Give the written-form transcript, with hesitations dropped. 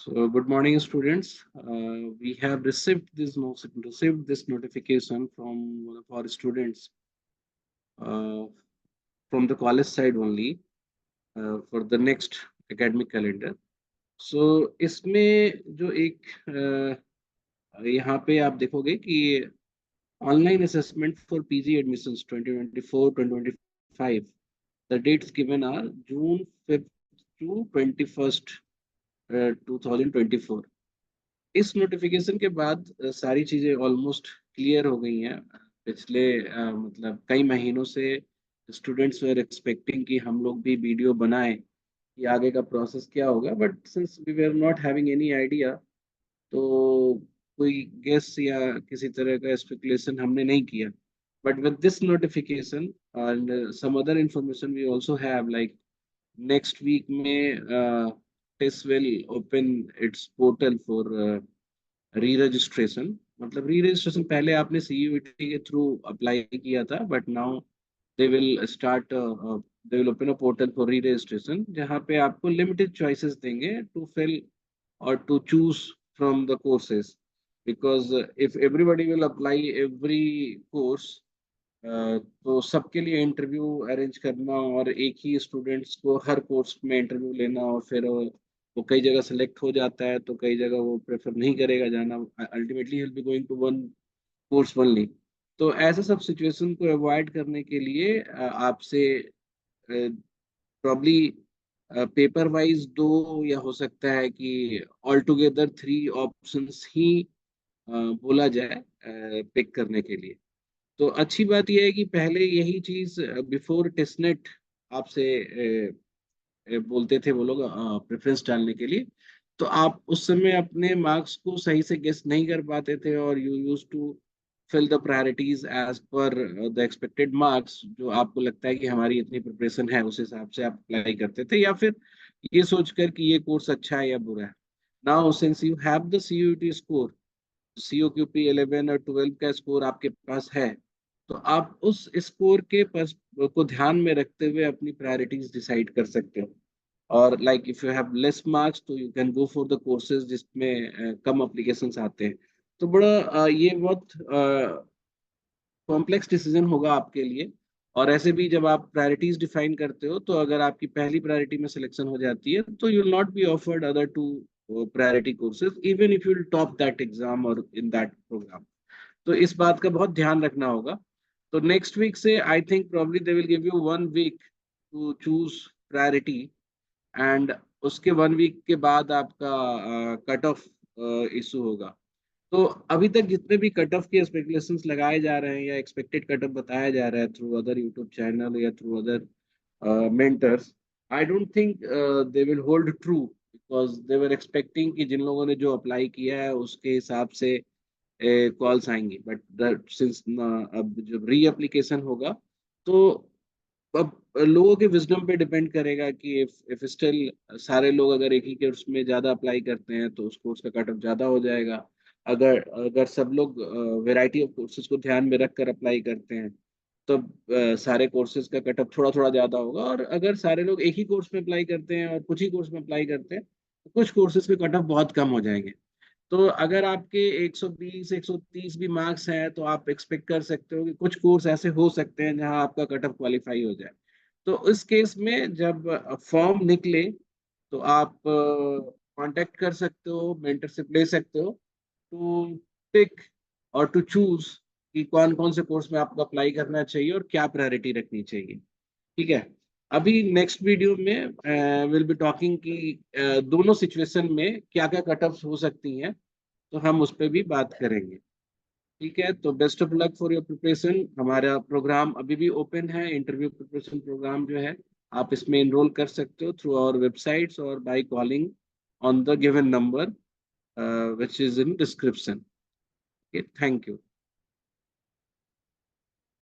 So good morning, students. We have received this notification from one of our students uh, from the college side only for the next academic calendar. So इसमें जो एक यहाँ पे आप देखोगे कि online assessment for PG admissions 2024-2025 the dates given are June 5th to 21st 2024. इस notification के बाद सारी चीजें ऑलमोस्ट क्लियर हो गई हैं। पिछले मतलब कई महीनों से स्टूडेंट्स वर एक्सपेक्टिंग कि हम लोग भी वीडियो बनाएं कि आगे का प्रोसेस क्या होगा, but since we were not having any idea, तो कोई गेस या किसी तरह का स्पेकुलेशन हमने नहीं किया। But with this notification and some other information we also have, like next week में test will open its portal for री रजिस्ट्रेशन। मतलब री रजिस्ट्रेशन पहले आपने सीयूईटी के थ्रू अप्लाई किया था, but now they will start they will open a portal for री registration, जहाँ पे आपको लिमिटेड चॉइसेस देंगे to fill or to choose from the courses, because if everybody will apply every course, तो सबके लिए इंटरव्यू अरेंज करना और एक ही स्टूडेंट्स को हर कोर्स में इंटरव्यू लेना, और फिर वो कई जगह सेलेक्ट हो जाता है तो कई जगह वो प्रेफर नहीं करेगा जाना, ultimately will be going to one course only. तो ऐसे सब सिचुएशन को अवॉइड करने के लिए आपसे प्रॉब्ली पेपर वाइज दो, या हो सकता है कि ऑल टुगेदर थ्री ऑप्शंस ही बोला जाए पिक करने के लिए। तो अच्छी बात यह है कि पहले यही चीज बिफोर टेस्टनेट आपसे बोलते थे वो लोग प्रेफरेंस डालने के लिए, तो आप उस समय अपने मार्क्स को सही से गेस नहीं कर पाते थे, और you use to fill the priorities as per the expected marks. जो आपको लगता है कि हमारी इतनी प्रिपरेशन है उस हिसाब से आप अप्लाई करते थे, या फिर ये सोचकर कि ये कोर्स अच्छा है या बुरा है। Now since you have the CUET score, सीओक्यूपी 11 और 12 का स्कोर आपके पास है, तो आप उस स्कोर के को ध्यान में रखते हुए अपनी प्रायोरिटीज डिसाइड कर सकते हो। और like if you have less marks तो you can go for the courses जिसमें कम एप्लीकेशंस आते हैं। तो बड़ा ये बहुत कॉम्प्लेक्स डिसीजन होगा आपके लिए। और ऐसे भी जब आप प्रायोरिटीज डिफाइन करते हो, तो अगर आपकी पहली प्रायोरिटी में सिलेक्शन हो जाती है तो you will not be offered other two priority courses even if you will top that exam और इन दैट प्रोग्राम। तो इस बात का बहुत ध्यान रखना होगा। तो नेक्स्ट वीक से I think probably they will give you 1 week to choose priority, and उसके 1 वीक के बाद आपका कट ऑफ इशू होगा। तो अभी तक जितने भी कट ऑफ के स्पेकुलेशंस लगाए जा रहे हैं या एक्सपेक्टेड कट ऑफ बताया जा रहा है थ्रू अदर यूट्यूब चैनल या through other mentors, I don't think they will hold true, because they were expecting कि जिन लोगों ने जो अप्लाई किया है उसके हिसाब से कॉल्स आएंगी। बट सिंस अब जब री एप्लीकेशन होगा, तो अब लोगों के विजडम पे डिपेंड करेगा कि इफ स्टिल सारे लोग अगर एक ही कोर्स में ज्यादा अप्लाई करते हैं तो उस कोर्स का कट ऑफ ज्यादा हो जाएगा। अगर अगर सब लोग वैरायटी ऑफ कोर्सेज को ध्यान में रखकर अप्लाई करते हैं तो सारे कोर्सेज का कट ऑफ थोड़ा थोड़ा ज्यादा होगा। और अगर सारे लोग एक ही कोर्स में अप्लाई करते हैं और कुछ ही कोर्स में अप्लाई करते हैं तो कुछ कोर्सेज के कट ऑफ बहुत कम हो जाएंगे। तो अगर आपके 120 130 भी मार्क्स हैं तो आप एक्सपेक्ट कर सकते हो कि कुछ कोर्स ऐसे हो सकते हैं जहां आपका कट ऑफ क्वालिफाई हो जाए। तो इस केस में जब फॉर्म निकले तो आप कांटेक्ट कर सकते हो, मेंटरशिप ले सकते हो टू पिक और टू चूज कि कौन कौन से कोर्स में आपको अप्लाई करना चाहिए और क्या प्रायोरिटी रखनी चाहिए। ठीक है। अभी नेक्स्ट वीडियो में विल बी टॉकिंग कि दोनों सिचुएशन में क्या क्या कट ऑफ हो सकती हैं, तो हम उस पर भी बात करेंगे। ठीक है, तो best of luck for your preparation. हमारा प्रोग्राम अभी भी ओपन है, इंटरव्यू प्रिपरेशन प्रोग्राम जो है आप इसमें एनरोल कर सकते हो थ्रू आवर वेबसाइट्स और by calling on the given number which is in description. Thank you.